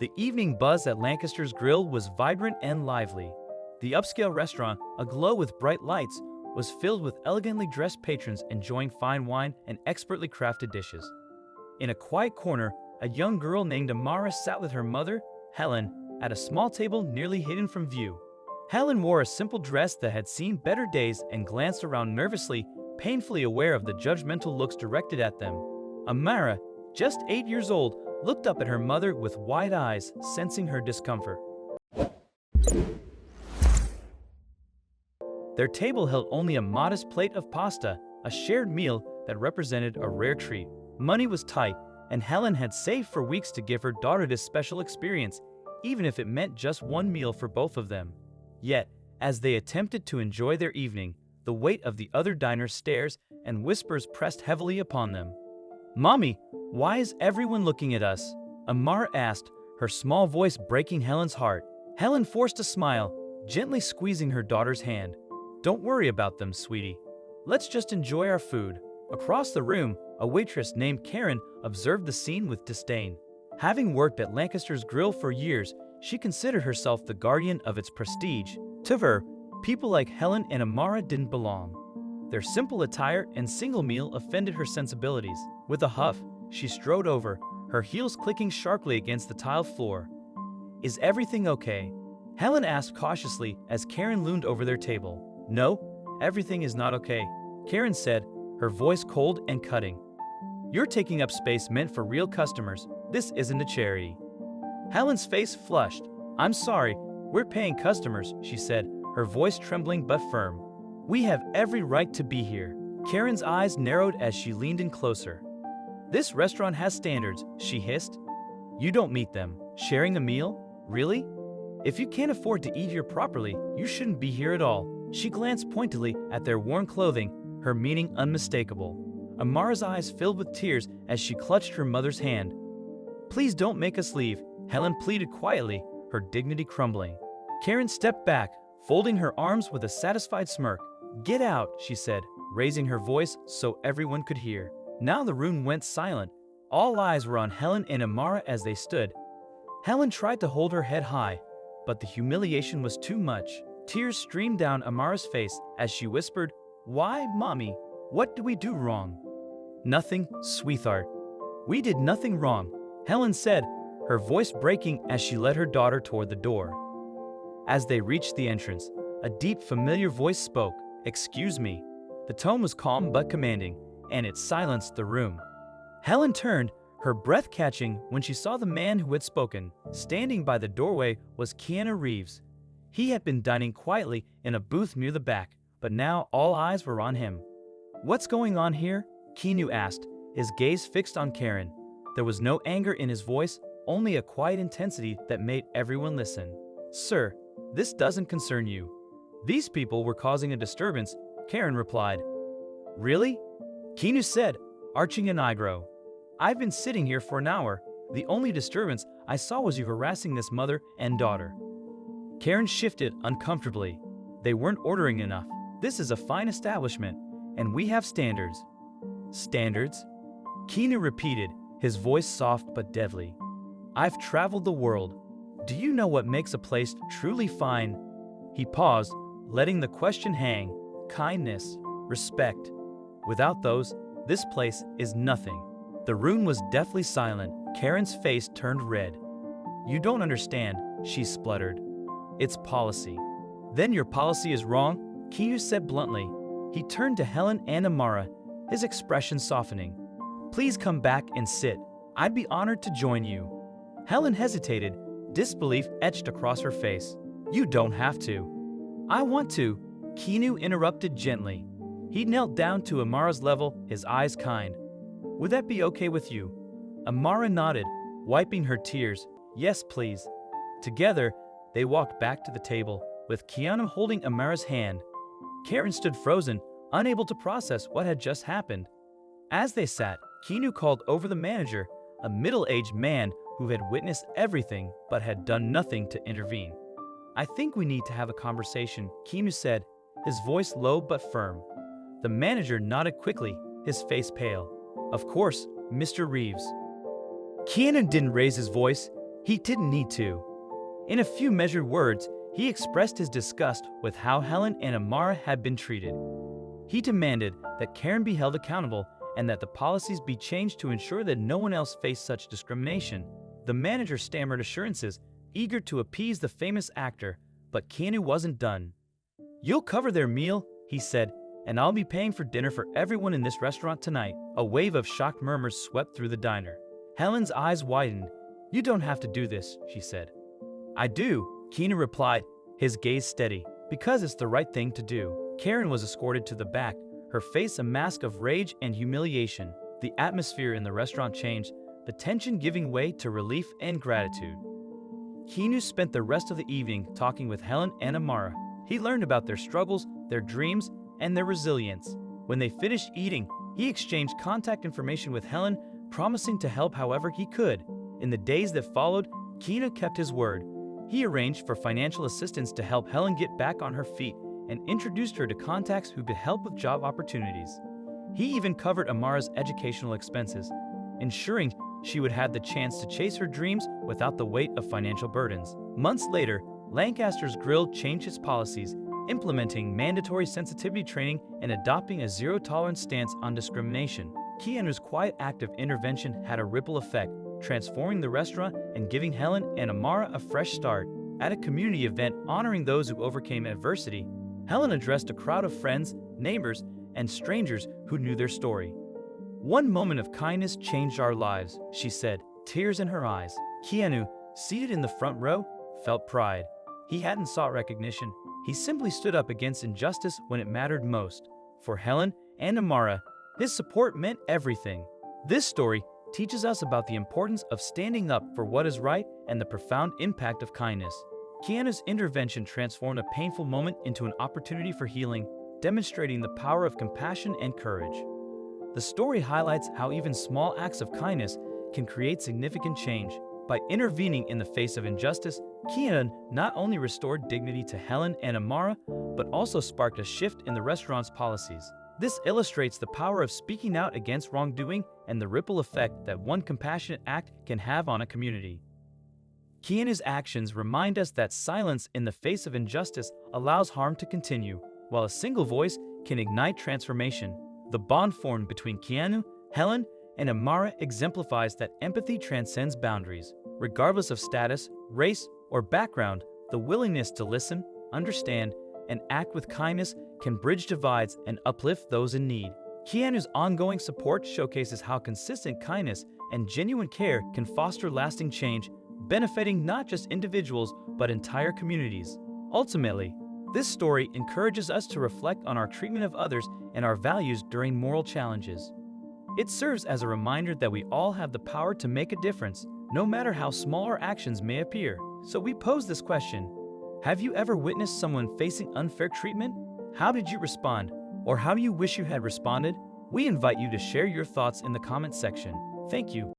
The evening buzz at Lancaster's Grill was vibrant and lively. The upscale restaurant, aglow with bright lights, was filled with elegantly dressed patrons enjoying fine wine and expertly crafted dishes. In a quiet corner, a young girl named Amara sat with her mother, Helen, at a small table nearly hidden from view. Helen wore a simple dress that had seen better days and glanced around nervously, painfully aware of the judgmental looks directed at them. Amara, just 8 years old, looked up at her mother with wide eyes, sensing her discomfort. Their table held only a modest plate of pasta, a shared meal that represented a rare treat. Money was tight, and Helen had saved for weeks to give her daughter this special experience, even if it meant just one meal for both of them. Yet, as they attempted to enjoy their evening, the weight of the other diners' stares and whispers pressed heavily upon them. "Mommy, why is everyone looking at us?" Amara asked, her small voice breaking Helen's heart. Helen forced a smile, gently squeezing her daughter's hand. "Don't worry about them, sweetie. Let's just enjoy our food." Across the room, a waitress named Karen observed the scene with disdain. Having worked at Lancaster's Grill for years, she considered herself the guardian of its prestige. To her, people like Helen and Amara didn't belong. Their simple attire and single meal offended her sensibilities. With a huff, she strode over, her heels clicking sharply against the tiled floor. "Is everything okay?" Helen asked cautiously as Karen loomed over their table. "No, everything is not okay," Karen said, her voice cold and cutting. "You're taking up space meant for real customers. This isn't a charity." Helen's face flushed. "I'm sorry, we're paying customers," she said, her voice trembling but firm. "We have every right to be here." Karen's eyes narrowed as she leaned in closer. "This restaurant has standards," she hissed. "You don't meet them. Sharing a meal? Really? If you can't afford to eat here properly, you shouldn't be here at all." She glanced pointedly at their worn clothing, her meaning unmistakable. Amara's eyes filled with tears as she clutched her mother's hand. "Please don't make us leave," Helen pleaded quietly, her dignity crumbling. Karen stepped back, folding her arms with a satisfied smirk. "Get out," she said, raising her voice so everyone could hear. Now the room went silent. All eyes were on Helen and Amara as they stood. Helen tried to hold her head high, but the humiliation was too much. Tears streamed down Amara's face as she whispered, "Why, Mommy? What did we do wrong?" "Nothing, sweetheart. We did nothing wrong," Helen said, her voice breaking as she led her daughter toward the door. As they reached the entrance, a deep, familiar voice spoke. "Excuse me." The tone was calm but commanding, and it silenced the room. Helen turned, her breath catching when she saw the man who had spoken. Standing by the doorway was Keanu Reeves. He had been dining quietly in a booth near the back, but now all eyes were on him. "What's going on here?" Keanu asked, his gaze fixed on Karen. There was no anger in his voice, only a quiet intensity that made everyone listen. "Sir, this doesn't concern you." "These people were causing a disturbance," Karen replied. "Really?" Keanu said, arching an eyebrow. "I've been sitting here for an hour. The only disturbance I saw was you harassing this mother and daughter." Karen shifted uncomfortably. "They weren't ordering enough. This is a fine establishment, and we have standards." "Standards?" Keanu repeated, his voice soft but deadly. "I've traveled the world. Do you know what makes a place truly fine?" He paused, letting the question hang. "Kindness, respect. Without those, this place is nothing." The room was deathly silent. Karen's face turned red. "You don't understand," she spluttered. "It's policy." "Then your policy is wrong," Keanu said bluntly. He turned to Helen and Amara, his expression softening. "Please come back and sit. I'd be honored to join you." Helen hesitated, disbelief etched across her face. "You don't have to." "I want to," Keanu interrupted gently. He knelt down to Amara's level, his eyes kind. "Would that be okay with you?" Amara nodded, wiping her tears. "Yes, please." Together, they walked back to the table, with Keanu holding Amara's hand. Karen stood frozen, unable to process what had just happened. As they sat, Keanu called over the manager, a middle-aged man who had witnessed everything but had done nothing to intervene. "I think we need to have a conversation," Keanu said, his voice low but firm. The manager nodded quickly, his face pale. "Of course, Mr. Reeves." Keanu didn't raise his voice. He didn't need to. In a few measured words, he expressed his disgust with how Helen and Amara had been treated. He demanded that Karen be held accountable and that the policies be changed to ensure that no one else faced such discrimination. The manager stammered assurances, eager to appease the famous actor, but Keanu wasn't done. "You'll cover their meal," he said, "and I'll be paying for dinner for everyone in this restaurant tonight." A wave of shocked murmurs swept through the diner. Helen's eyes widened. "You don't have to do this," she said. "I do," Keanu replied, his gaze steady, "because it's the right thing to do." Karen was escorted to the back, her face a mask of rage and humiliation. The atmosphere in the restaurant changed, the tension giving way to relief and gratitude. Keanu spent the rest of the evening talking with Helen and Amara. He learned about their struggles, their dreams, and their resilience. When they finished eating, he exchanged contact information with Helen, promising to help however he could. In the days that followed, Keanu kept his word. He arranged for financial assistance to help Helen get back on her feet and introduced her to contacts who could help with job opportunities. He even covered Amara's educational expenses, ensuring she would have the chance to chase her dreams without the weight of financial burdens. Months later, Lancaster's Grill changed its policies, implementing mandatory sensitivity training and adopting a zero-tolerance stance on discrimination. Keanu's quiet act of intervention had a ripple effect, transforming the restaurant and giving Helen and Amara a fresh start. At a community event honoring those who overcame adversity, Helen addressed a crowd of friends, neighbors, and strangers who knew their story. "One moment of kindness changed our lives," she said, tears in her eyes. Keanu, seated in the front row, felt pride. He hadn't sought recognition. He simply stood up against injustice when it mattered most. For Helen and Amara, his support meant everything. This story teaches us about the importance of standing up for what is right and the profound impact of kindness. Keanu's intervention transformed a painful moment into an opportunity for healing, demonstrating the power of compassion and courage. The story highlights how even small acts of kindness can create significant change. By intervening in the face of injustice, Keanu not only restored dignity to Helen and Amara, but also sparked a shift in the restaurant's policies. This illustrates the power of speaking out against wrongdoing and the ripple effect that one compassionate act can have on a community. Keanu's actions remind us that silence in the face of injustice allows harm to continue, while a single voice can ignite transformation. The bond formed between Keanu, Helen, and Amara exemplifies that empathy transcends boundaries. Regardless of status, race, or background, the willingness to listen, understand, and act with kindness can bridge divides and uplift those in need. Keanu's ongoing support showcases how consistent kindness and genuine care can foster lasting change, benefiting not just individuals but entire communities. Ultimately, this story encourages us to reflect on our treatment of others and our values during moral challenges. It serves as a reminder that we all have the power to make a difference, no matter how small our actions may appear. So we pose this question: have you ever witnessed someone facing unfair treatment? How did you respond? Or how do you wish you had responded? We invite you to share your thoughts in the comment section. Thank you.